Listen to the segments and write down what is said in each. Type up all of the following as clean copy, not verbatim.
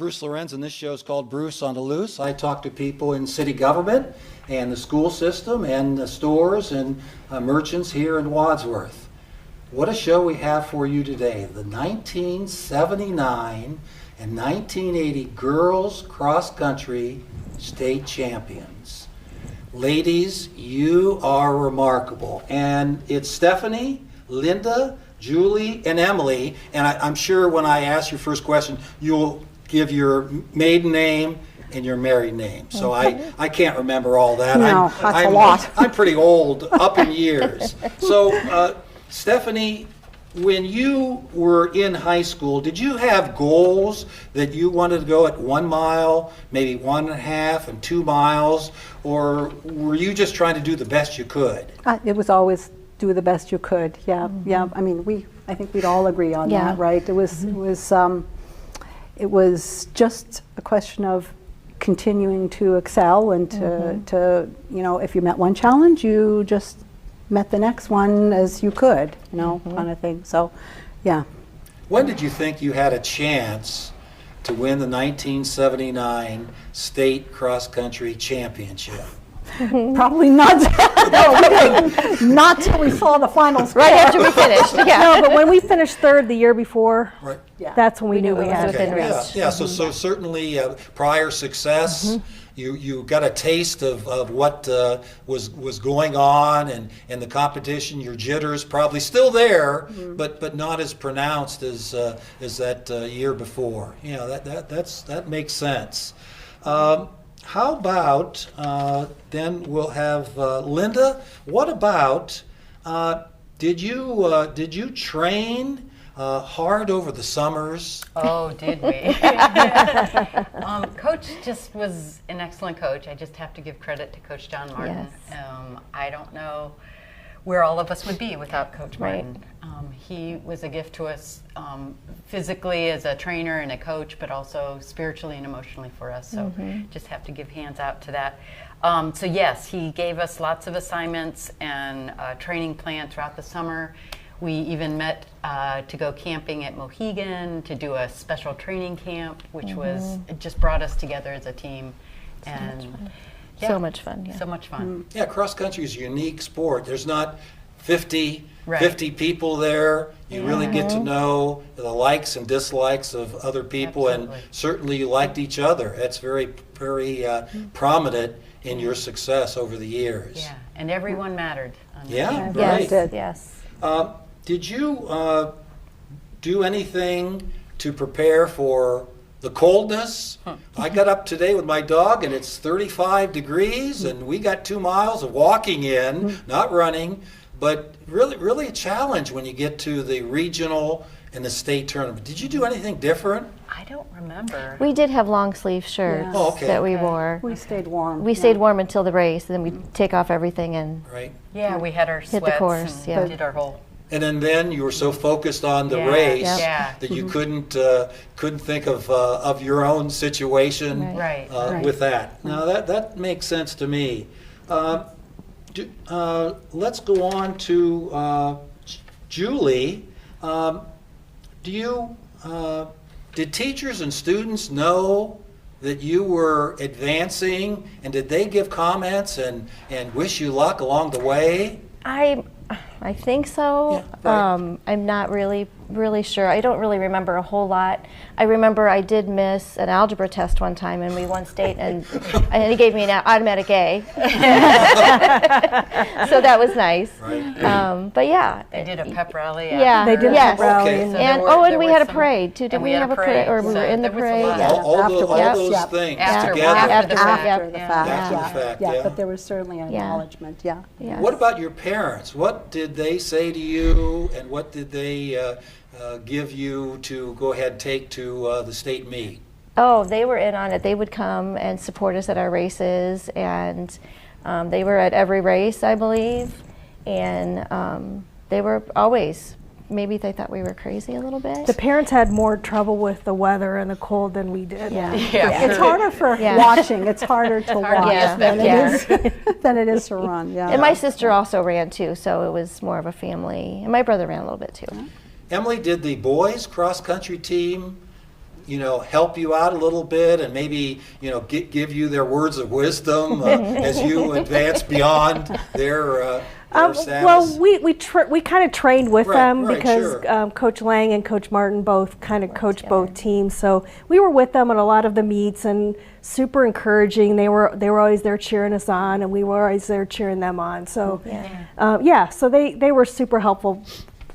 Bruce Lorincz, and this show is called Bruce on the Loose. I talk to people in city government and the school system and the stores and merchants here in Wadsworth. What a show we have for you today. The 1979 and 1980 girls cross-country state champions. Ladies, you are remarkable. And it's Stephanie, Linda, Julie, and Emily. And I'm sure when I ask your first question, you'll give your maiden name and your married name. So I can't remember all that. No, that's a lot. I'm pretty old, up in years. So, Stephanie, when you were in high school, did you have goals that you wanted to go at 1 mile, maybe 1.5 and 2 miles, or were you just trying to do the best you could? It was always do the best you could. Yeah, yeah. I mean, I think we'd all agree on that, right? It was just a question of continuing to excel and to you know, if you met one challenge, you just met the next one as you could, you know, kind of thing. So, yeah. When did you think you had a chance to win the 1979 state cross-country championship? Probably not. No, we didn't. Not till we saw the final score. Right after we finished. Yeah. No, but when we finished third the year before, Right. that's when we knew we had within it. reach. Yeah. So certainly prior success, you got a taste of what was going on and the competition. Your jitters probably still there, but not as pronounced as that year before. You know, that makes sense. How about then we'll have Linda. What about did you train hard over the summers? Oh, did we? Coach just was an excellent coach. I just have to give credit to Coach John Martin. Yes. I don't know where all of us would be without Coach Right. Martin. He was a gift to us physically as a trainer and a coach, but also spiritually and emotionally for us. So just have to give hands out to that. So yes, he gave us lots of assignments and a training plan throughout the summer. We even met to go camping at Mohegan to do a special training camp, which it just brought us together as a team. And So much fun, yeah. So much fun. Yeah, cross country is a unique sport. There's not 50 Right. people there. You really get to know the likes and dislikes of other people, Absolutely. and certainly you liked each other. That's very, very prominent in your success over the years. Yeah, and everyone mattered. On the Yeah, team. right. Yes, did. yes. Did you do anything to prepare for the coldness? I got up today with my dog and it's 35 degrees and we got 2 miles of walking in, not running, but really a challenge when you get to the regional and the state tournament. Did you do anything different? I don't remember. We did have long sleeve shirts Oh, okay. that we wore. We stayed warm. We stayed warm until the race, and then we'd take off everything and Right. Yeah, we had our Hit the sweats course, and yeah. did our whole. And then you were so focused on the Yeah, race yeah. that you couldn't think of your own situation Right. Right. with that. Now that makes sense to me. Let's go on to Julie. Did teachers and students know that you were advancing, and did they give comments and wish you luck along the way? I think so. Yeah, right. I'm not really sure. I don't really remember a whole lot. I remember I did miss an algebra test one time and we won state, and he gave me an automatic A. So that was nice. Right. But yeah. They did a pep rally. Yeah. They did Yes. a rally. Okay. And So And there we were had a some- parade too. Did and we we had have a a parade? Or we parade, were so in the there was a parade? lot. Yeah. All Afterwards, those yeah. things After- together. after the fact. After the Yeah. fact, After the yeah. fact, Yeah, yeah. but there was certainly an Yeah. acknowledgement, yeah. Yes. What about your parents? What did they say to you, and what did they give you to go ahead and take to the state meet? Oh, they were in on it. They would come and support us at our races, and they were at every race, I believe. And they were always, maybe they thought we were crazy a little bit. The parents had more trouble with the weather and the cold than we did. Yeah. Yeah. It's harder for Yeah. watching. It's harder to hard to watch get than, Yeah. than it is to run, yeah. And my sister also ran too, so it was more of a family. And my brother ran a little bit too. Emily, did the boys cross-country team help you out a little bit and maybe, give you their words of wisdom as you advance beyond their status? Well, we kind of trained with them right, because sure. Coach Lang and Coach Martin both kind of coached both teams. So we were with them at a lot of the meets and super encouraging. They were always there cheering us on, and we were always there cheering them on. So so they were super helpful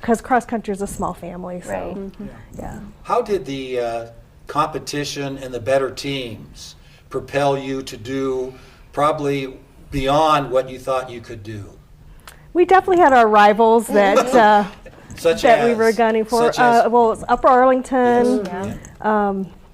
because cross country is a small family. So Right. yeah. How did the competition and the better teams propel you to do probably beyond what you thought you could do? We definitely had our rivals that Such that as, we were gunning for. such as- Well, it's Upper Arlington,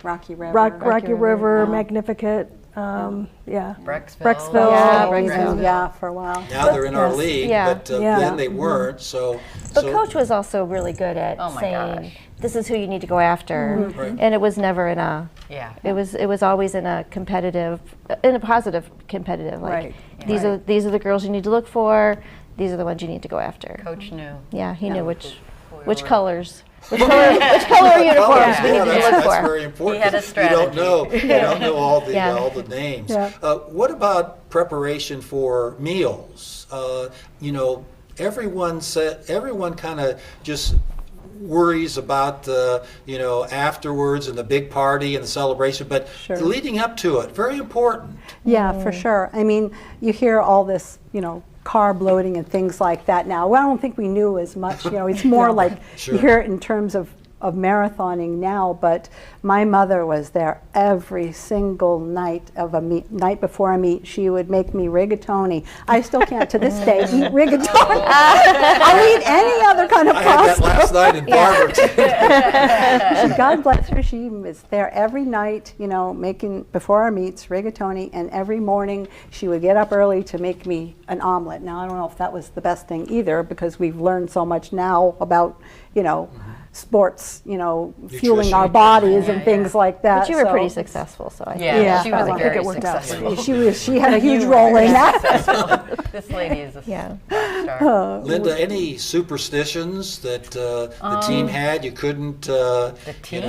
Rocky River. Rocky River, yeah. Magnificent. Yeah. Brecksville. Brecksville. Yeah, Oh, Brecksville, yeah, for a while. now they're in our Yes. league, Yeah. but Yeah. then they weren't. So, But Coach was also really good at Oh my saying, gosh. this is who you need to go after. Right. And it was never in a, Yeah. it was always in a competitive, in a positive competitive. Like, Right. these are the girls you need to look for. These are the ones you need to go after. Coach knew. Yeah, he knew which we were- colors, which color uniforms we Yeah, needed to that's, look that's for. very important. He had a 'cause You don't know. strategy. You don't know all the Yeah. all the names. Yeah. What about preparation for meals? Everyone kind of just worries about the afterwards and the big party and the celebration, but Sure. leading up to it, very important. Yeah, for sure. I mean, you hear all this, carb loading and things like that now. Well, I don't think we knew as much. It's more like Sure. you hear it in terms of marathoning now, but my mother was there every single night of a meet. Night before a meet, she would make me rigatoni. I still can't to this day eat rigatoni. I'll eat any other kind of I had that pasta. last night in Barber. God bless her, she was there every night, making, before our meets, rigatoni, and every morning she would get up early to make me an omelet. Now, I don't know if that was the best thing either, because we've learned so much now about, sports, fueling our Nutrition. bodies and Yeah, things like that. But you were so- pretty successful, so I Yeah, think. Yeah, she was I think very it worked out successful. She had a huge role in that. This lady is a Yeah. star. Linda, any superstitions that the team had? You couldn't, The team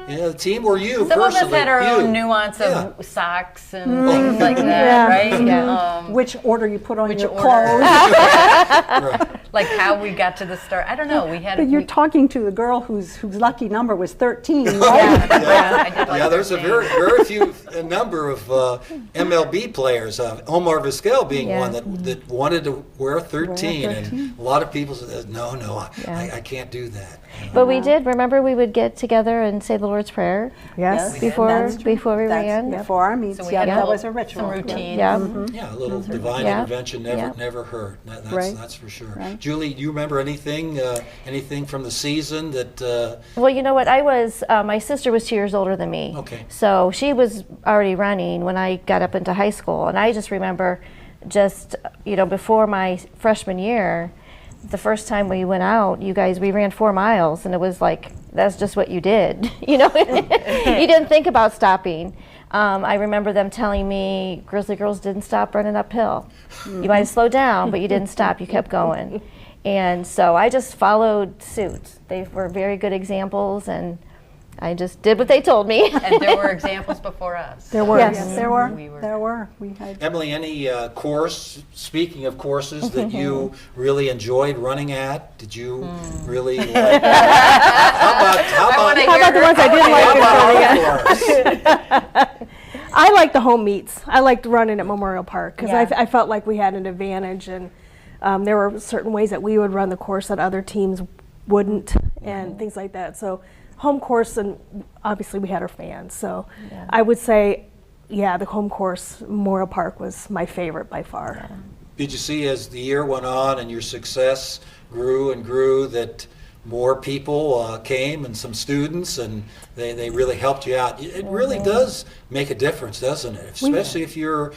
the team or you Some of us personally. had our you. own nuance Yeah. of socks and things like that, Yeah. right? Yeah. Which order you put on Which your order. clothes. Like how we got to the start. I don't know. We had. But you're we- talking to the girl whose lucky number was 13, right? Yeah, I did like Yeah, there's a 13. very few a number of MLB players. Omar Vizquel being Yeah. one that wanted to wear 13, and 13. a lot of people said, "No, Yeah. I can't do that." But we did. Remember, we would get together and say the Lord's Prayer Yes. before That's true. before we That's ran. before our meets. So we Yeah, had that little- was a ritual. Some routine. Yeah. Yeah, a little divine Yeah. intervention Yeah. never hurt. That's Right. that's for sure. Right. Julie, do you remember anything from the season that? Well, you know what? I was. My sister was 2 years older than me. Okay. So she was already running when I got up into high school, and I just remember, before my freshman year, the first time we went out, we ran 4 miles, and it was like that's just what you did. You didn't think about stopping. I remember them telling me Grizzly Girls didn't stop running uphill. You might have slowed down, but you didn't stop. You kept going. And so I just followed suit. They were very good examples, and I just did what they told me. And there were examples before us. There were. Yes, yes. there were. We were- There were. We had. Emily, any course? Speaking of courses that you really enjoyed running at, did you really? Like, how wanna about hear the ones I didn't like how about our course? I liked the home meets. I liked running at Memorial Park because Yeah. I felt like we had an advantage, and there were certain ways that we would run the course that other teams wouldn't, and things like that. So home course, and obviously we had our fans. So I would say, yeah, the home course, Memorial Park, was my favorite by far. Did you see as the year went on and your success grew and grew that more people came and some students and they really helped you out? It really does make a difference, doesn't it? Especially if you're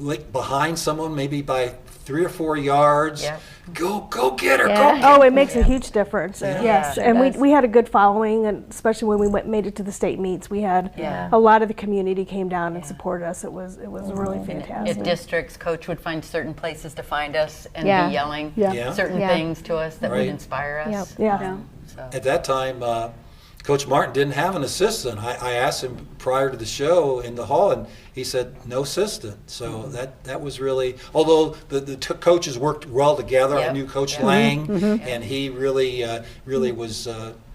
like behind someone maybe by 3 or 4 yards. Yeah. Go get her. Yeah. Go. Oh, it makes a huge difference. Yes, it and does. we had a good following, and especially when we made it to the state meets, we had Yeah. a lot of the community came down and supported us. It was really fantastic. At districts, Coach would find certain places to find us and Yeah. be yelling Yeah. Yeah. certain Yeah. things to us that Right. would inspire us. Yep. Yeah. Yeah. So. At that time, Coach Martin didn't have an assistant. I asked him prior to the show in the hall, and he said no assistant. So that was really, although the coaches worked well together. I knew Coach Lang, and he really was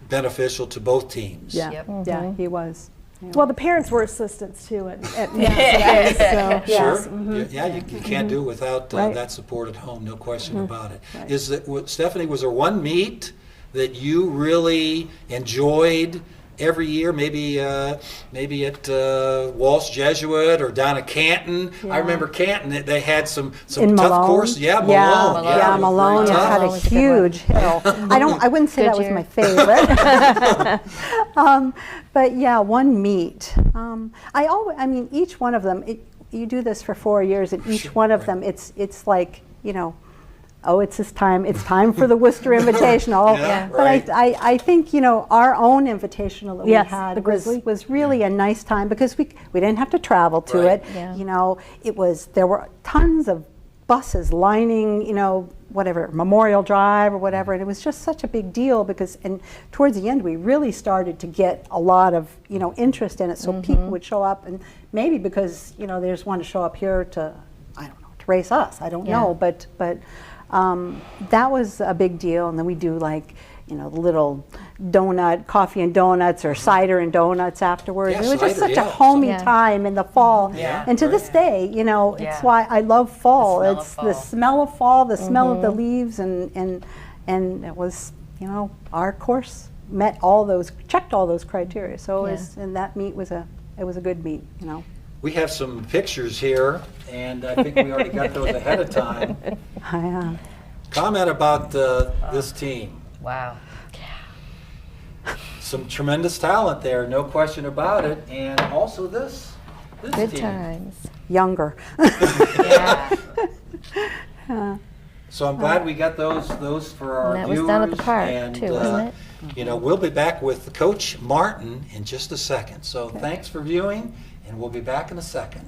beneficial to both teams. Yeah, yeah, he was. Yeah. Well, the parents were assistants too at So, Sure. yes. Yeah, you can't do it without Right. that support at home, no question about it. Is that, Stephanie, was there one meet that you really enjoyed every year? Maybe at Walsh Jesuit or down at Canton. I remember Canton, they had some In tough Malone. courses. Yeah, Malone. Yeah, Malone very tough. had a was a good one. huge hill. I wouldn't say Good that was year. my favorite. But yeah, one meet. I mean, each one of them, you do this for 4 years, and each one of them, it's like, oh, it's time for the Worcester Invitational. Yeah, But right. I think, our own invitational that we Yes, had the Grizzly. was really a nice time, because we didn't have to travel to Right. it. Yeah. There were tons of buses lining, whatever, Memorial Drive or whatever, and it was just such a big deal, and towards the end we really started to get a lot of, interest in it, so people would show up, and maybe because, they just wanted to show up here to, I don't know, to race us, I don't know, but that was a big deal. And then we do little donut, coffee and donuts, or cider and donuts afterwards. Yeah, It was just cider, such a yeah. homey Yeah. time in the fall. Yeah, And to this day, Yeah. it's why I love fall. The smell of It's fall. the smell of fall, the smell of the leaves, and it was, our course checked all those criteria. So and that meet was a good meet, We have some pictures here, and I think we already got those ahead of time. Comment about this team. Wow. Some tremendous talent there, no question about it, and also this Good team. times. Younger. Yeah. So I'm glad we got those for our And that was viewers. down at the park, and, too, wasn't it? We'll be back with Coach Martin in just a second. So thanks for viewing, and we'll be back in a second.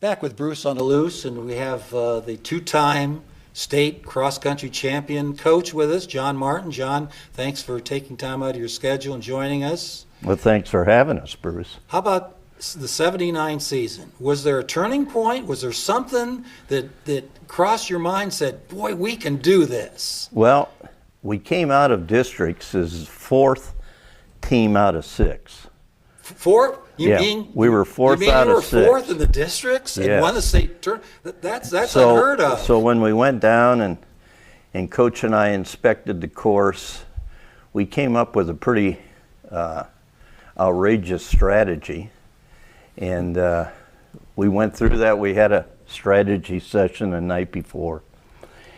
Back with Bruce on the Loose, and we have the two-time state cross-country champion coach with us, John Martin. John, thanks for taking time out of your schedule and joining us. Well, thanks for having us, Bruce. How about the 79 season? Was there a turning point? Was there something that crossed your mind, said, boy, we can do this? Well, we came out of districts as fourth team out of six. Fourth? Yeah, we were fourth out of you were fourth six. in the districts and Yes. won the state tournament? That's unheard of. So when we went down and Coach and I inspected the course, we came up with a pretty outrageous strategy. And we went through that. We had a strategy session the night before.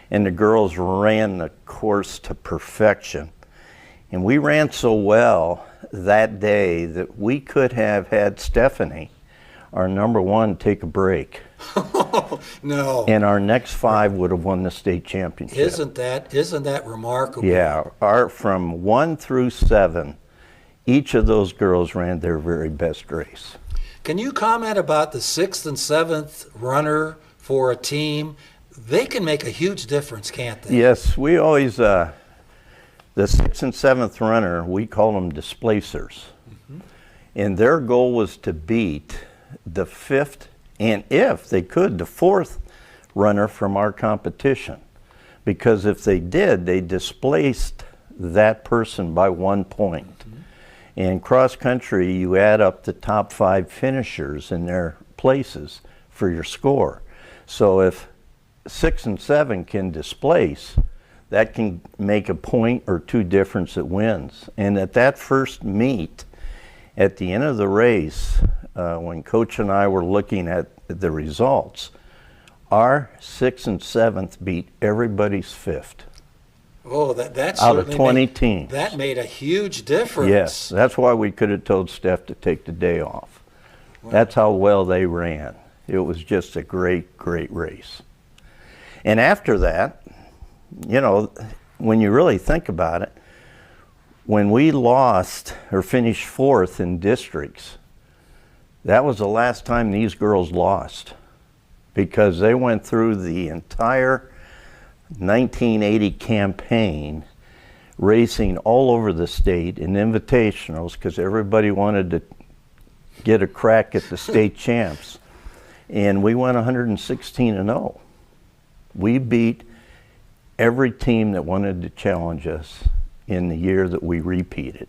And the girls ran the course to perfection. And we ran so well that day that we could have had Stephanie, our number one, take a break. No. And our next five would have won the state championship. Isn't that remarkable? Yeah, from 1 through 7, each of those girls ran their very best race. Can you comment about the 6th and 7th runner for a team? They can make a huge difference, can't they? Yes, we always, the 6th and 7th runner, we call them displacers. And their goal was to beat the 5th, and if they could, the 4th runner from our competition. Because if they did, they displaced that person by 1 point. In cross country, you add up the top 5 finishers in their places for your score. So if 6 and 7 can displace, that can make a point or 2 difference that wins. And at that first meet, at the end of the race, when Coach and I were looking at the results, our 6th and 7th beat everybody's 5th. Oh, that's Out of certainly 20 teams. That made a huge difference. Yes, that's why we could have told Steph to take the day off. That's how well they ran. It was just a great, great race. And after that, when you really think about it, when we lost or finished 4th in districts, that was the last time these girls lost, because they went through the entire 1980 campaign racing all over the state in invitationals because everybody wanted to get a crack at the state champs. And we went 116-0. We beat every team that wanted to challenge us in the year that we repeated.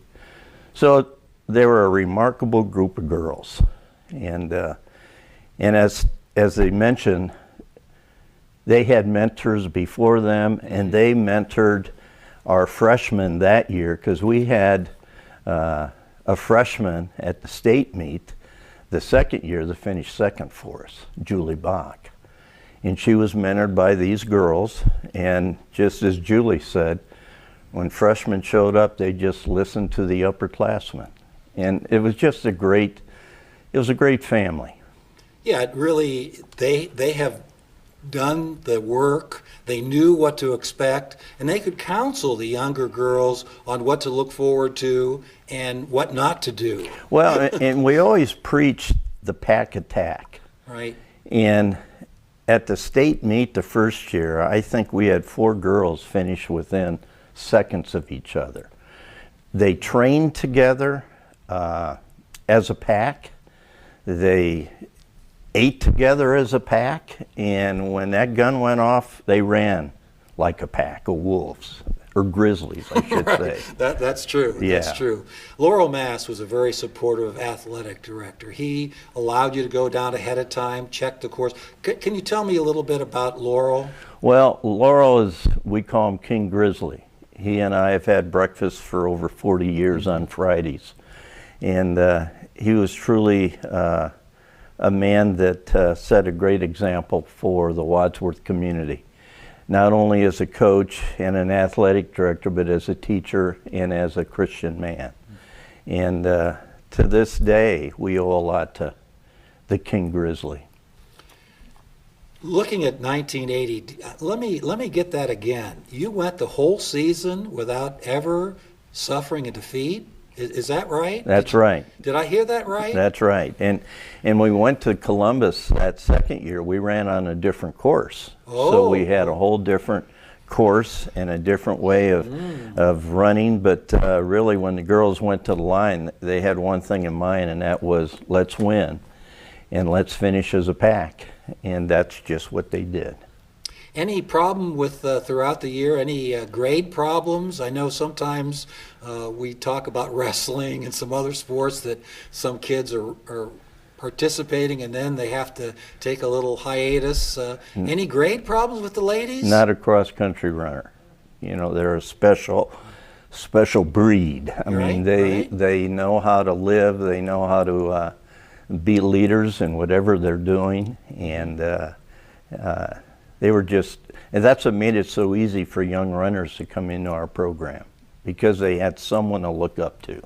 So they were a remarkable group of girls. And as they mentioned, they had mentors before them, and they mentored our freshmen that year because we had a freshman at the state meet the second year that finished second for us, Julie Bach. And she was mentored by these girls, and just as Julie said, when freshmen showed up, they just listened to the upperclassmen. And it was just it was a great family. Yeah, it really, they have done the work, they knew what to expect, and they could counsel the younger girls on what to look forward to and what not to do. Well, and we always preached the pack attack. Right. And at the state meet the first year, I think we had 4 girls finish within seconds of each other. They trained together as a pack. They ate together as a pack, and when that gun went off, they ran like a pack of wolves, or grizzlies, I should say. That's true. Yeah. That's true. Laurel Mass was a very supportive athletic director. He allowed you to go down ahead of time, check the course. Can you tell me a little bit about Laurel? Well, Laurel is, we call him King Grizzly. He and I have had breakfast for over 40 years on Fridays. And he was truly a man that set a great example for the Wadsworth community, not only as a coach and an athletic director, but as a teacher and as a Christian man. And to this day, we owe a lot to the King Grizzly. Looking at 1980, let me get that again. You went the whole season without ever suffering a defeat? Is that right? That's right. Did I hear that right? That's right. And we went to Columbus that second year. We ran on a different course. So we had a whole different course and a different way of running. But really, when the girls went to the line, they had one thing in mind, and that was let's win and let's finish as a pack. And that's just what they did. Any problem with throughout the year? Any grade problems? I know sometimes we talk about wrestling and some other sports that some kids are participating and then they have to take a little hiatus. Any grade problems with the ladies? Not a cross-country runner. You know, they're a special breed. I mean, they know how to live. They know how to be leaders in whatever they're doing, and they were just, and that's what made it so easy for young runners to come into our program, because they had someone to look up to.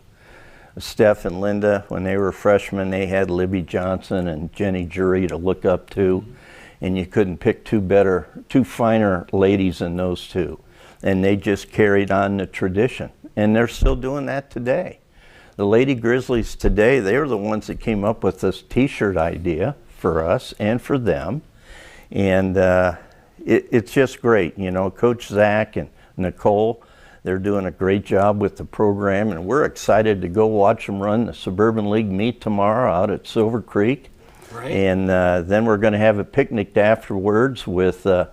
Steph and Linda, when they were freshmen, they had Libby Johnson and Jenny Jury to look up to, and you couldn't pick two finer ladies than those two. And they just carried on the tradition, and they're still doing that today. The Lady Grizzlies today, they're the ones that came up with this t-shirt idea for us and for them. And it's just great. You know, Coach Zach and Nicole, they're doing a great job with the program, and we're excited to go watch them run the Suburban League meet tomorrow out at Silver Creek. Right. And then we're going to have a picnic afterwards with the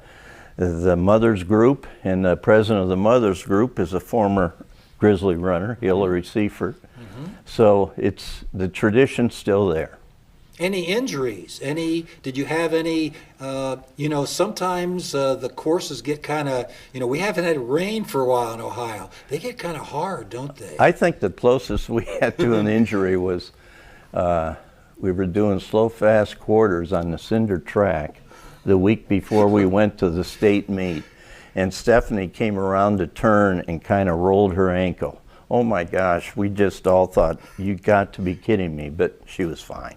Mothers Group, and the president of the Mothers Group is a former Grizzly runner, Hillary Seifert. So it's, the tradition's still there. Any injuries? Did you have any, you know, sometimes the courses get kind of, you know, we haven't had rain for a while in Ohio. They get kind of hard, don't they? I think the closest we had to an injury was we were doing slow fast quarters on the cinder track the week before we went to the state meet. And Stephanie came around to turn and kind of rolled her ankle. Oh my gosh, we just all thought, you got to be kidding me, but she was fine.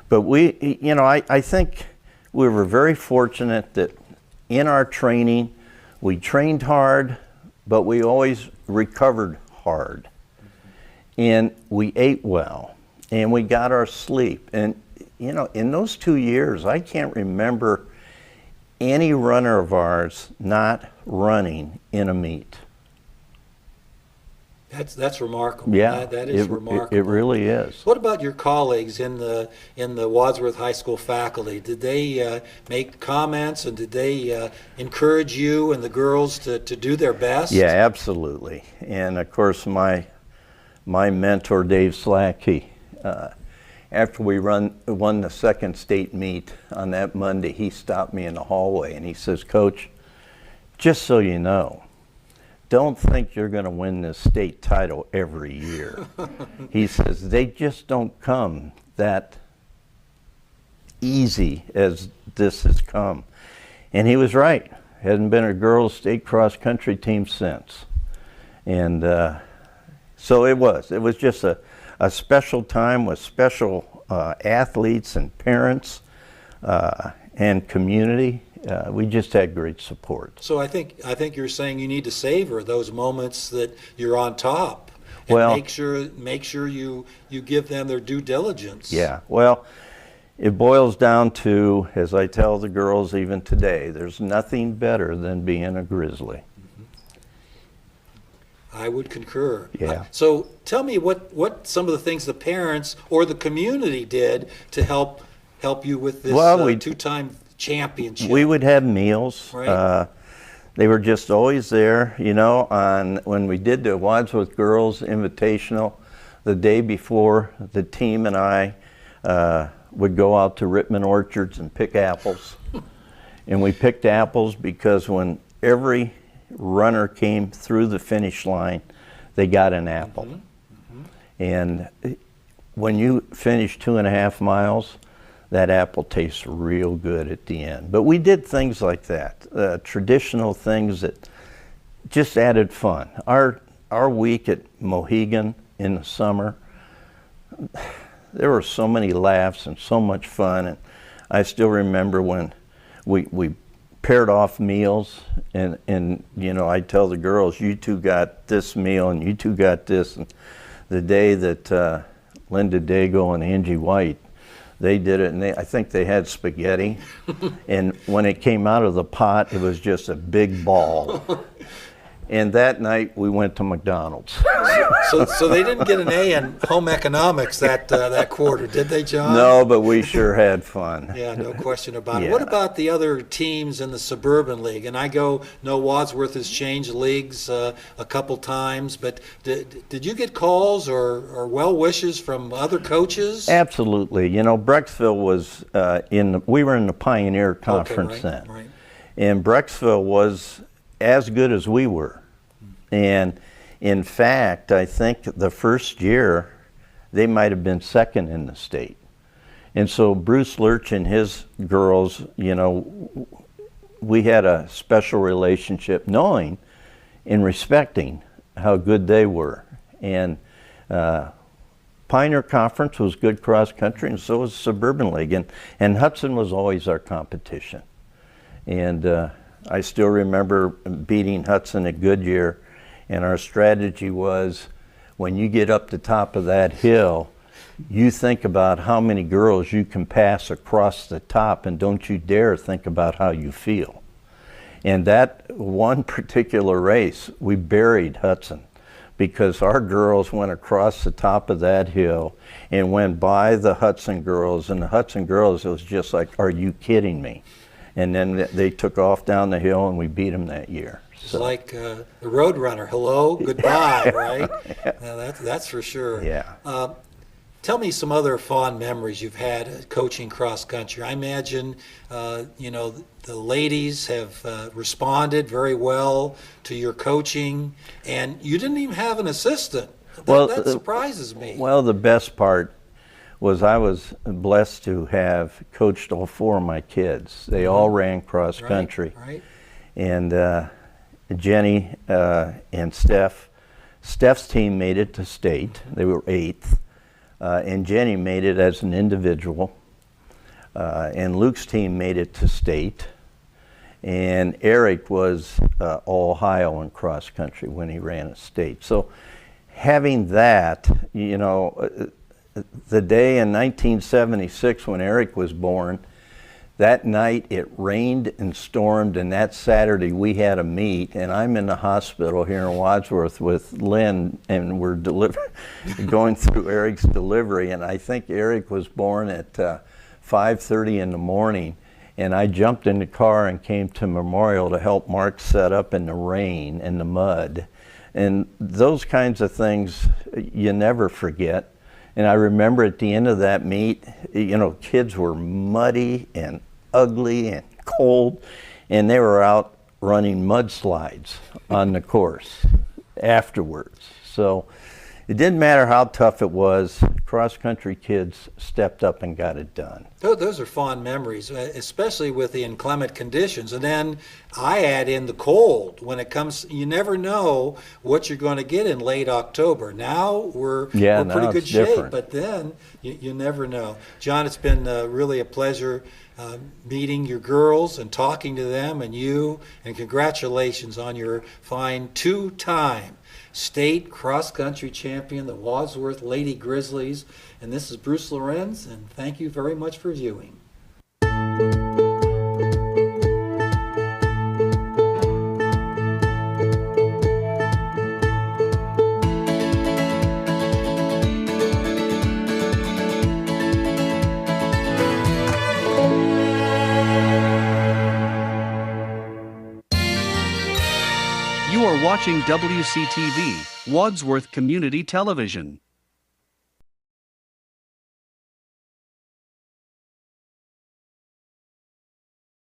But we, you know, I think we were very fortunate that in our training, we trained hard, but we always recovered hard. And we ate well, and we got our sleep. And, you know, in those 2 years, I can't remember any runner of ours not running in a meet. That's remarkable. Yeah, That is remarkable. It really is. What about your colleagues in the Wadsworth High School faculty? Did they make comments, and did they encourage you and the girls to do their best? Yeah, absolutely. And of course, my mentor, Dave Slack, after we won the second state meet on that Monday, he stopped me in the hallway and he says, "Coach, just so you know, don't think you're going to win this state title every year." He says, "They just don't come that easy as this has come." And he was right. Hasn't been a girls' state cross country team since. And so it was just a special time with special athletes and parents and community. We just had great support. So I think you're saying you need to savor those moments that you're on top, and Well, make sure you give them their due diligence. Yeah, well, it boils down to, as I tell the girls even today, there's nothing better than being a Grizzly. I would concur. Yeah. So tell me what some of the things the parents or the community did to help you with this two-time championship. We would have meals. Right. They were just always there, you know, when we did the Wadsworth Girls Invitational, the day before, the team and I would go out to Rittman Orchards and pick apples. And we picked apples because when every runner came through the finish line, they got an apple. Mm-hmm. And when you finish 2.5 miles, that apple tastes real good at the end. But we did things like that, traditional things that just added fun. Our week at Mohegan in the summer, there were so many laughs and so much fun. And I still remember when we paired off meals, and you know, I tell the girls, you two got this meal and you two got this. And the day that Linda Dago and Angie White, they did it, and I think they had spaghetti. And when it came out of the pot, it was just a big ball. And that night we went to McDonald's. So they didn't get an A in home economics that quarter, did they, John? No, but we sure had fun. Yeah, no question about it. Yeah. What about the other teams in the Suburban League? And I know Wadsworth has changed leagues a couple times, but did you get calls or well wishes from other coaches? Absolutely. You know, Brecksville was we were in the Pioneer Conference right, then. right. And Brecksville was as good as we were. And in fact, I think the first year they might have been second in the state. And so Bruce Lurch and his girls, you know, we had a special relationship, knowing and respecting how good they were. And Pioneer Conference was good cross country, and so was Suburban League. And Hudson was always our competition. And I still remember beating Hudson at Goodyear, and our strategy was, when you get up the top of that hill, you think about how many girls you can pass across the top, and don't you dare think about how you feel. And that one particular race, we buried Hudson, because our girls went across the top of that hill and went by the Hudson girls, and the Hudson girls, it was just like, are you kidding me? And then they took off down the hill, and we beat them that year. It's like the Road Runner, hello, goodbye, right? That's for sure. Yeah. Tell me some other fond memories you've had coaching cross country. I imagine, you know, the ladies have responded very well to your coaching, and you didn't even have an assistant. That surprises me. Well, the best part was I was blessed to have coached all 4 of my kids. They all ran cross country. Right. And Jenny and Steph's team made it to state. They were 8th. And Jenny made it as an individual. And Luke's team made it to state. And Eric was all Ohio in cross country when he ran at state. So having that, you know, the day in 1976 when Eric was born, That night it rained and stormed, and that Saturday we had a meet, and I'm in the hospital here in Wadsworth with Lynn, and we're going through Eric's delivery, and I think Eric was born at 5:30 in the morning, and I jumped in the car and came to Memorial to help Mark set up in the rain and the mud. And those kinds of things you never forget. And I remember at the end of that meet, you know, kids were muddy and ugly and cold, and they were out running mudslides on the course afterwards. So it didn't matter how tough it was, cross-country kids stepped up and got it done. Those are fond memories, especially with the inclement conditions. And then I add in the cold. When it comes, you never know what you're going to get in late October. Now we're pretty good shape, different. but then you never know. John, it's been really a pleasure meeting your girls and talking to them and you, and congratulations on your fine two-time state cross-country champion, the Wadsworth Lady Grizzlies. And this is Bruce Lorincz, and thank you very much for viewing. You are watching WCTV, Wadsworth Community Television.